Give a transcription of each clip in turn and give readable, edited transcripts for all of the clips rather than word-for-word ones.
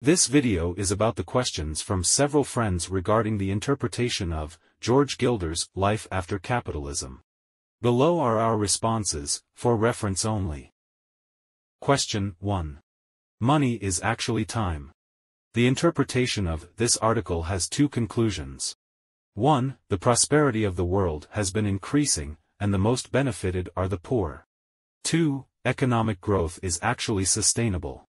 This video is about the questions from several friends regarding the interpretation of George Gilder's Life After Capitalism. Below are our responses, for reference only. Question 1. Money is actually time. The interpretation of this article has two conclusions. 1. The prosperity of the world has been increasing, and the most benefited are the poor. 2. Economic growth is actually sustainable.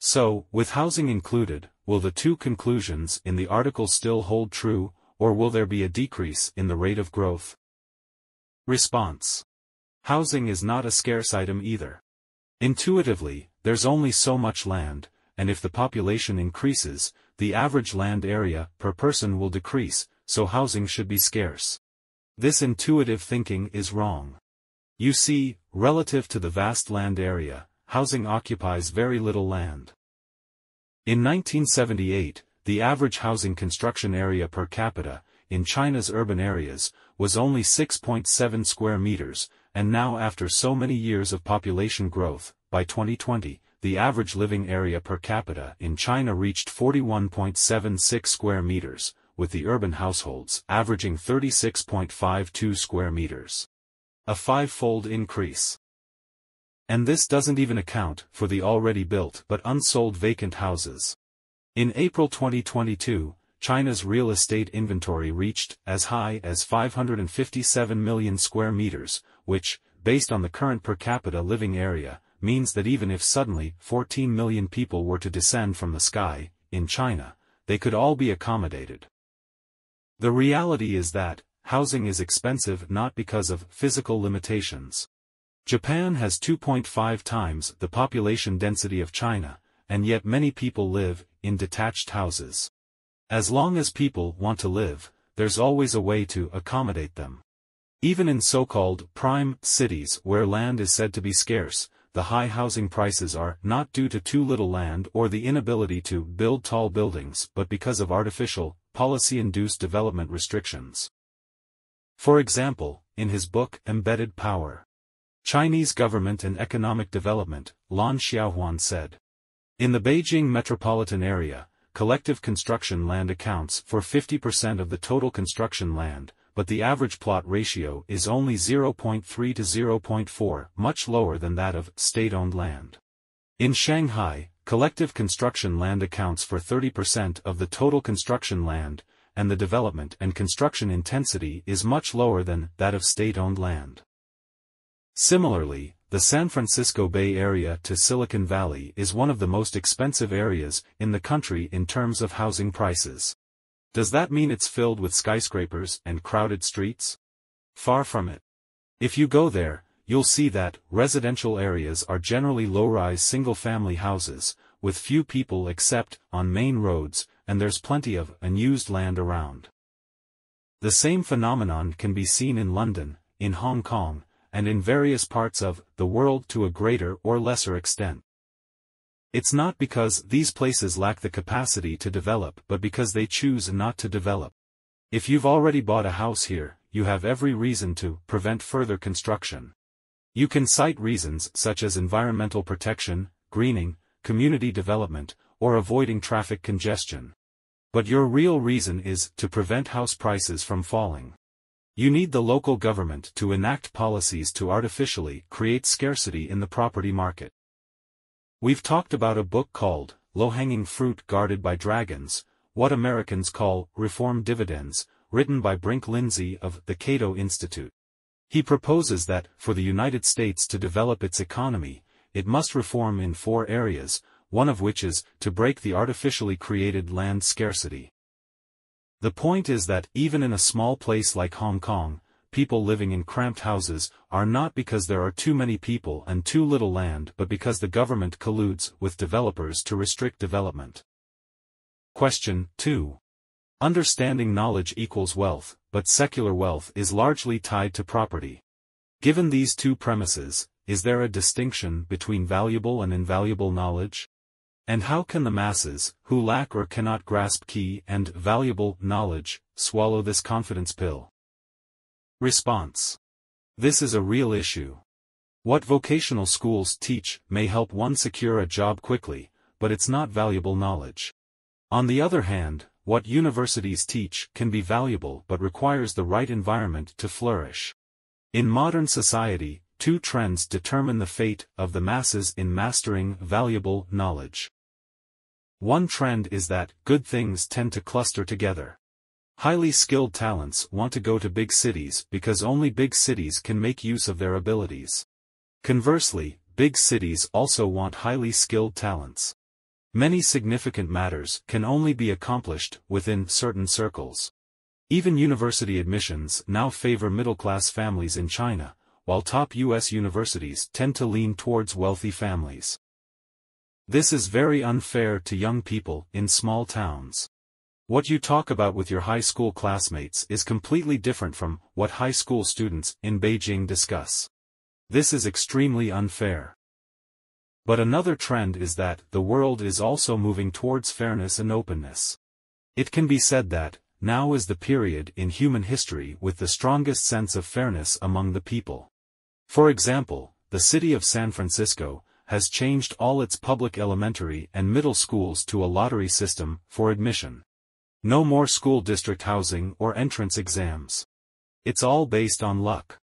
So, with housing included, will the two conclusions in the article still hold true, or will there be a decrease in the rate of growth? Response. Housing is not a scarce item either. Intuitively, there's only so much land, and if the population increases, the average land area per person will decrease, so housing should be scarce. This intuitive thinking is wrong. You see, relative to the vast land area, housing occupies very little land. In 1978, the average housing construction area per capita, in China's urban areas, was only 6.7 square meters, and now after so many years of population growth, by 2020, the average living area per capita in China reached 41.76 square meters, with the urban households averaging 36.52 square meters. A five-fold increase. And this doesn't even account for the already built but unsold vacant houses. In April 2022, China's real estate inventory reached as high as 557 million square meters, which, based on the current per capita living area, means that even if suddenly 14 million people were to descend from the sky, in China, they could all be accommodated. The reality is that housing is expensive not because of physical limitations. Japan has 2.5 times the population density of China, and yet many people live in detached houses. As long as people want to live, there's always a way to accommodate them. Even in so-called prime cities where land is said to be scarce, the high housing prices are not due to too little land or the inability to build tall buildings but because of artificial, policy-induced development restrictions. For example, in his book Embedded Power, Chinese Government and Economic Development, Lan Xiaohuan said, in the Beijing metropolitan area, collective construction land accounts for 50% of the total construction land, but the average plot ratio is only 0.3 to 0.4, much lower than that of state-owned land. In Shanghai, collective construction land accounts for 30% of the total construction land, and the development and construction intensity is much lower than that of state-owned land. Similarly, the San Francisco Bay Area to Silicon Valley is one of the most expensive areas in the country in terms of housing prices. Does that mean it's filled with skyscrapers and crowded streets? Far from it. If you go there, you'll see that residential areas are generally low-rise single-family houses, with few people except on main roads, and there's plenty of unused land around. The same phenomenon can be seen in London, in Hong Kong, and in various parts of the world to a greater or lesser extent. It's not because these places lack the capacity to develop but because they choose not to develop. If you've already bought a house here, you have every reason to prevent further construction. You can cite reasons such as environmental protection, greening, community development, or avoiding traffic congestion. But your real reason is to prevent house prices from falling. You need the local government to enact policies to artificially create scarcity in the property market. We've talked about a book called Low-Hanging Fruit Guarded by Dragons, What Americans Call Reform Dividends, written by Brink Lindsay of the Cato Institute. He proposes that, for the United States to develop its economy, it must reform in 4 areas, one of which is to break the artificially created land scarcity. The point is that even in a small place like Hong Kong, people living in cramped houses are not because there are too many people and too little land but because the government colludes with developers to restrict development. Question 2. Understanding knowledge equals wealth, but secular wealth is largely tied to property. Given these two premises, is there a distinction between valuable and invaluable knowledge? And how can the masses, who lack or cannot grasp key and valuable knowledge, swallow this confidence pill? Response. This is a real issue. What vocational schools teach may help one secure a job quickly, but it's not valuable knowledge. On the other hand, what universities teach can be valuable but requires the right environment to flourish. In modern society, two trends determine the fate of the masses in mastering valuable knowledge. One trend is that good things tend to cluster together. Highly skilled talents want to go to big cities because only big cities can make use of their abilities. Conversely, big cities also want highly skilled talents. Many significant matters can only be accomplished within certain circles. Even university admissions now favor middle-class families in China, while top U.S. universities tend to lean towards wealthy families. This is very unfair to young people in small towns. What you talk about with your high school classmates is completely different from what high school students in Beijing discuss. This is extremely unfair. But another trend is that the world is also moving towards fairness and openness. It can be said that, now is the period in human history with the strongest sense of fairness among the people. For example, the city of San Francisco has changed all its public elementary and middle schools to a lottery system for admission. No more school district housing or entrance exams. It's all based on luck.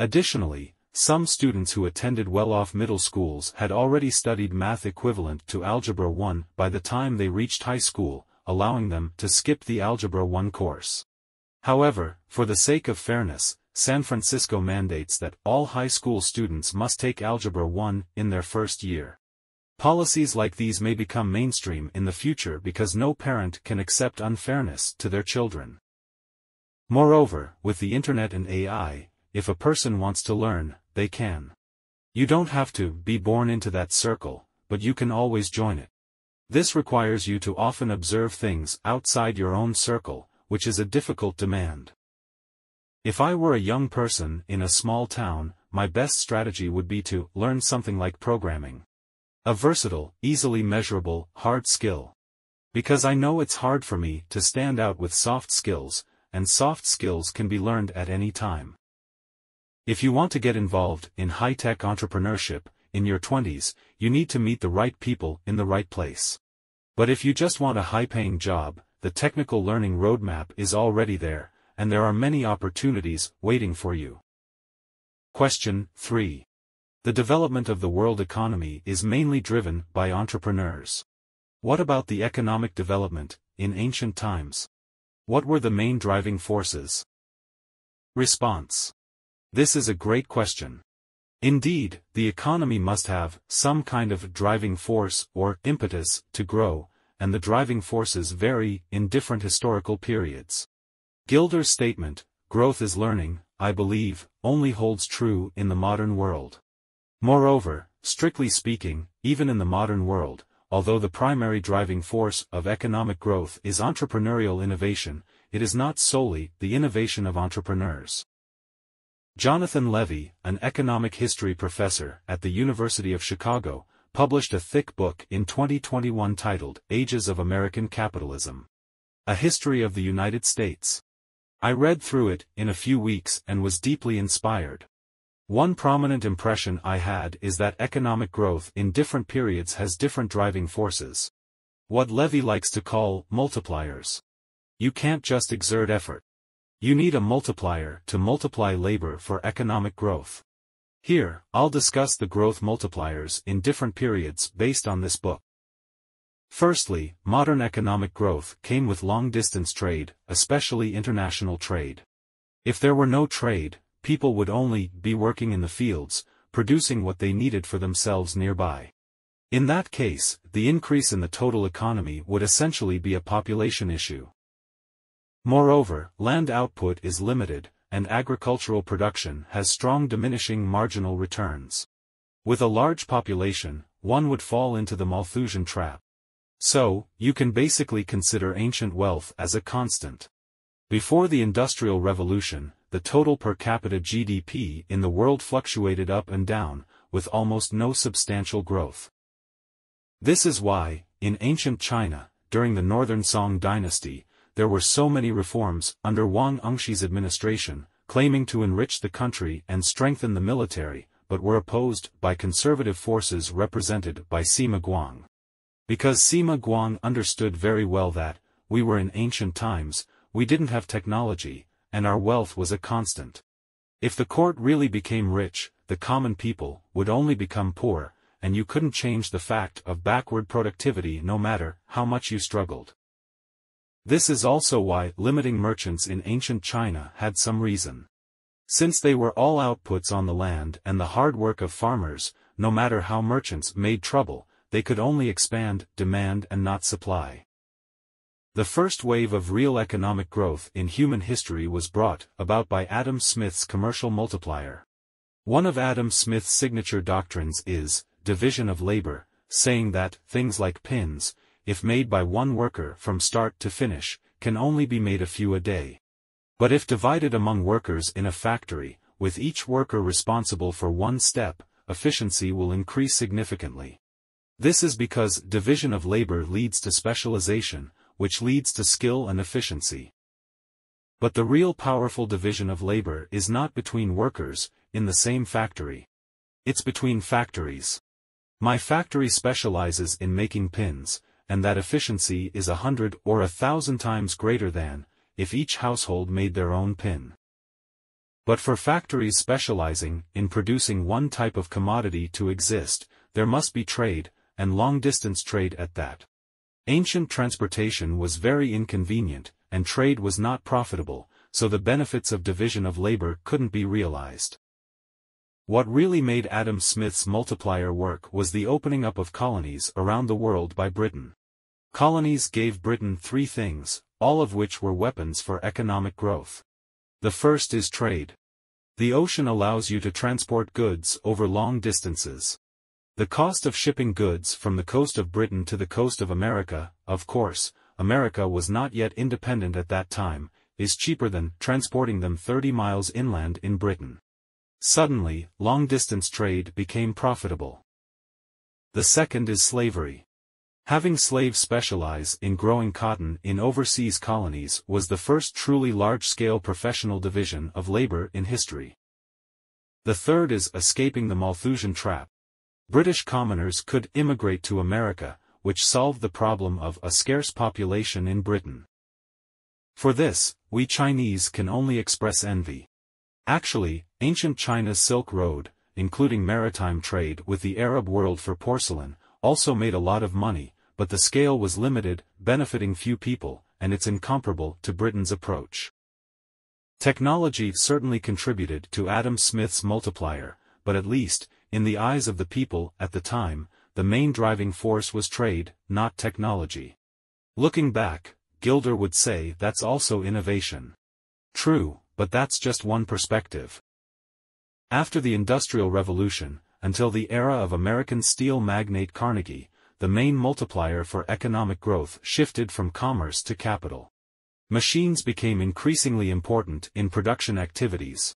Additionally, some students who attended well-off middle schools had already studied math equivalent to Algebra 1 by the time they reached high school, allowing them to skip the Algebra 1 course. However, for the sake of fairness, San Francisco mandates that all high school students must take Algebra 1 in their first year. Policies like these may become mainstream in the future because no parent can accept unfairness to their children. Moreover, with the internet and AI, if a person wants to learn, they can. You don't have to be born into that circle, but you can always join it. This requires you to often observe things outside your own circle, which is a difficult demand. If I were a young person in a small town, my best strategy would be to learn something like programming. A versatile, easily measurable, hard skill. Because I know it's hard for me to stand out with soft skills, and soft skills can be learned at any time. If you want to get involved in high-tech entrepreneurship, in your 20s, you need to meet the right people in the right place. But if you just want a high-paying job, the technical learning roadmap is already there, and there are many opportunities waiting for you. Question 3. The development of the world economy is mainly driven by entrepreneurs. What about the economic development in ancient times? What were the main driving forces? Response. This is a great question. Indeed, the economy must have some kind of driving force or impetus to grow, and the driving forces vary in different historical periods. Gilder's statement, "Growth is learning," I believe, only holds true in the modern world. Moreover, strictly speaking, even in the modern world, although the primary driving force of economic growth is entrepreneurial innovation, it is not solely the innovation of entrepreneurs. Jonathan Levy, an economic history professor at the University of Chicago, published a thick book in 2021 titled Ages of American Capitalism. A History of the United States. I read through it in a few weeks and was deeply inspired. One prominent impression I had is that economic growth in different periods has different driving forces. What Levy likes to call multipliers. You can't just exert effort. You need a multiplier to multiply labor for economic growth. Here, I'll discuss the growth multipliers in different periods based on this book. Firstly, modern economic growth came with long-distance trade, especially international trade. If there were no trade, people would only be working in the fields, producing what they needed for themselves nearby. In that case, the increase in the total economy would essentially be a population issue. Moreover, land output is limited, and agricultural production has strong diminishing marginal returns. With a large population, one would fall into the Malthusian trap. So, you can basically consider ancient wealth as a constant. Before the Industrial Revolution, the total per capita GDP in the world fluctuated up and down, with almost no substantial growth. This is why, in ancient China, during the Northern Song dynasty, there were so many reforms under Wang Angshi's administration, claiming to enrich the country and strengthen the military, but were opposed by conservative forces represented by Sima Guang. Because Sima Guang understood very well that, we were in ancient times, we didn't have technology, and our wealth was a constant. If the court really became rich, the common people would only become poor, and you couldn't change the fact of backward productivity no matter how much you struggled. This is also why limiting merchants in ancient China had some reason. Since they were all outputs on the land and the hard work of farmers, no matter how merchants made trouble, they could only expand demand and not supply. The first wave of real economic growth in human history was brought about by Adam Smith's commercial multiplier. One of Adam Smith's signature doctrines is division of labor, saying that things like pins, if made by one worker from start to finish, can only be made a few a day. But if divided among workers in a factory, with each worker responsible for one step, efficiency will increase significantly. This is because division of labor leads to specialization, which leads to skill and efficiency. But the real powerful division of labor is not between workers, in the same factory. It's between factories. My factory specializes in making pins, and that efficiency is 100 or 1,000 times greater than, if each household made their own pin. But for factories specializing in producing one type of commodity to exist, there must be trade, and long-distance trade at that. Ancient transportation was very inconvenient, and trade was not profitable, so the benefits of division of labor couldn't be realized. What really made Adam Smith's multiplier work was the opening up of colonies around the world by Britain. Colonies gave Britain three things, all of which were weapons for economic growth. The first is trade. The ocean allows you to transport goods over long distances. The cost of shipping goods from the coast of Britain to the coast of America, of course, America was not yet independent at that time, is cheaper than transporting them 30 miles inland in Britain. Suddenly, long-distance trade became profitable. The second is slavery. Having slaves specialize in growing cotton in overseas colonies was the first truly large-scale professional division of labor in history. The third is escaping the Malthusian trap. British commoners could immigrate to America, which solved the problem of a scarce population in Britain. For this, we Chinese can only express envy. Actually, ancient China's Silk Road, including maritime trade with the Arab world for porcelain, also made a lot of money, but the scale was limited, benefiting few people, and it's incomparable to Britain's approach. Technology certainly contributed to Adam Smith's multiplier, but at least, in the eyes of the people at the time, the main driving force was trade, not technology. Looking back, Gilder would say that's also innovation. True, but that's just one perspective. After the Industrial Revolution, until the era of American steel magnate Carnegie, the main multiplier for economic growth shifted from commerce to capital. Machines became increasingly important in production activities.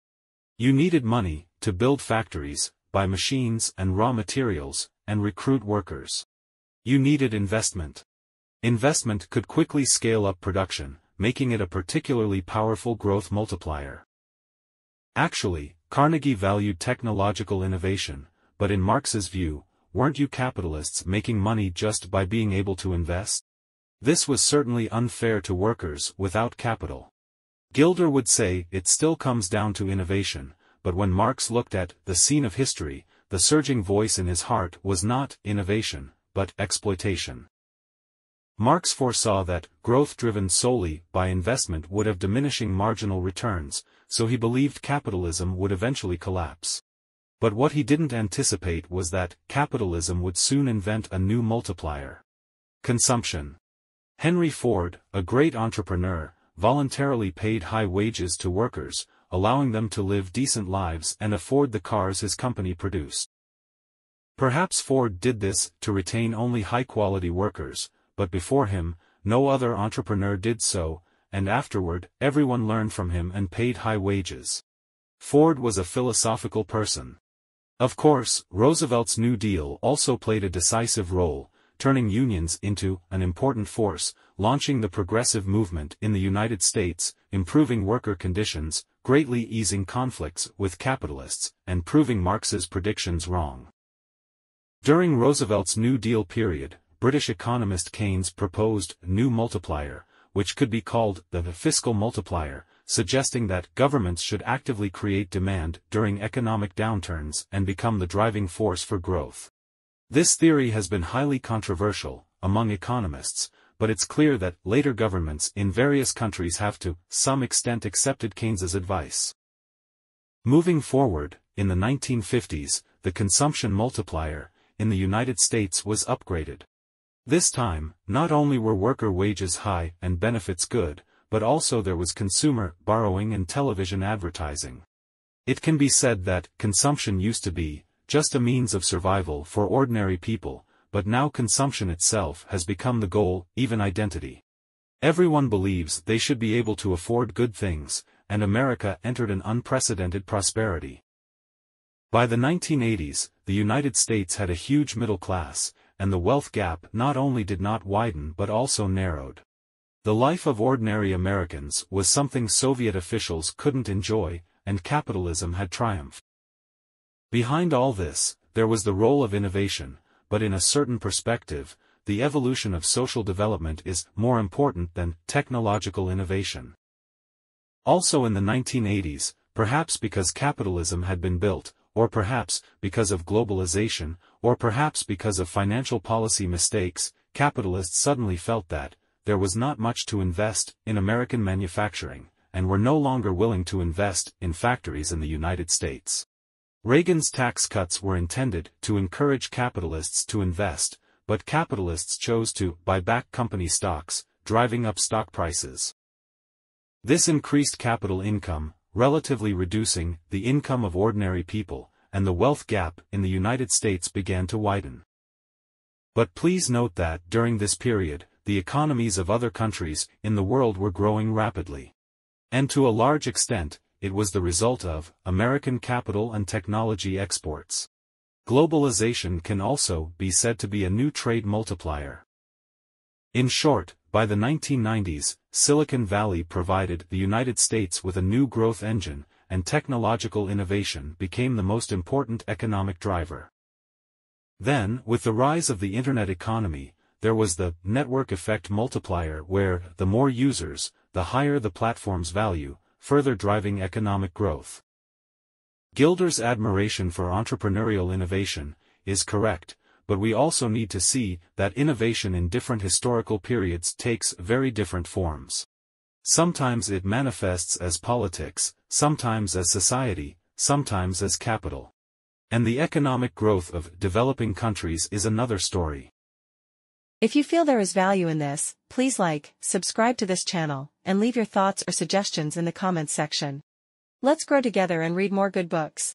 You needed money to build factories, buy machines and raw materials, and recruit workers. You needed investment. Investment could quickly scale up production, making it a particularly powerful growth multiplier. Actually, Carnegie valued technological innovation, but in Marx's view, weren't you capitalists making money just by being able to invest? This was certainly unfair to workers without capital. Gilder would say it still comes down to innovation, but when Marx looked at the scene of history, the surging voice in his heart was not innovation, but exploitation. Marx foresaw that growth driven solely by investment would have diminishing marginal returns, so he believed capitalism would eventually collapse. But what he didn't anticipate was that capitalism would soon invent a new multiplier: consumption. Henry Ford, a great entrepreneur, voluntarily paid high wages to workers, allowing them to live decent lives and afford the cars his company produced. Perhaps Ford did this to retain only high-quality workers, but before him, no other entrepreneur did so, and afterward, everyone learned from him and paid high wages. Ford was a philosophical person. Of course, Roosevelt's New Deal also played a decisive role, turning unions into an important force, launching the progressive movement in the United States, improving worker conditions, greatly easing conflicts with capitalists, and proving Marx's predictions wrong. During Roosevelt's New Deal period, British economist Keynes proposed a new multiplier, which could be called the fiscal multiplier, suggesting that governments should actively create demand during economic downturns and become the driving force for growth. This theory has been highly controversial among economists, but it's clear that later governments in various countries have to some extent accepted Keynes's advice. Moving forward, in the 1950s, the consumption multiplier in the United States was upgraded. This time, not only were worker wages high and benefits good, but also there was consumer borrowing and television advertising. It can be said that consumption used to be just a means of survival for ordinary people, but now consumption itself has become the goal, even identity. Everyone believes they should be able to afford good things, and America entered an unprecedented prosperity. By the 1980s, the United States had a huge middle class, and the wealth gap not only did not widen but also narrowed. The life of ordinary Americans was something Soviet officials couldn't enjoy, and capitalism had triumphed. Behind all this, there was the role of innovation, but in a certain perspective, the evolution of social development is more important than technological innovation. Also in the 1980s, perhaps because capitalism had been built, or perhaps because of globalization, or perhaps because of financial policy mistakes, capitalists suddenly felt that there was not much to invest in American manufacturing, and were no longer willing to invest in factories in the United States. Reagan's tax cuts were intended to encourage capitalists to invest, but capitalists chose to buy back company stocks, driving up stock prices. This increased capital income, relatively reducing the income of ordinary people, and the wealth gap in the United States began to widen. But please note that during this period, the economies of other countries in the world were growing rapidly. And to a large extent, it was the result of American capital and technology exports. Globalization can also be said to be a new trade multiplier. In short, by the 1990s, Silicon Valley provided the United States with a new growth engine, and technological innovation became the most important economic driver. Then, with the rise of the Internet economy, there was the network effect multiplier where the more users, the higher the platform's value, further driving economic growth. Gilder's admiration for entrepreneurial innovation is correct, but we also need to see that innovation in different historical periods takes very different forms. Sometimes it manifests as politics, sometimes as society, sometimes as capital. And the economic growth of developing countries is another story. If you feel there is value in this, please like, subscribe to this channel, and leave your thoughts or suggestions in the comments section. Let's grow together and read more good books.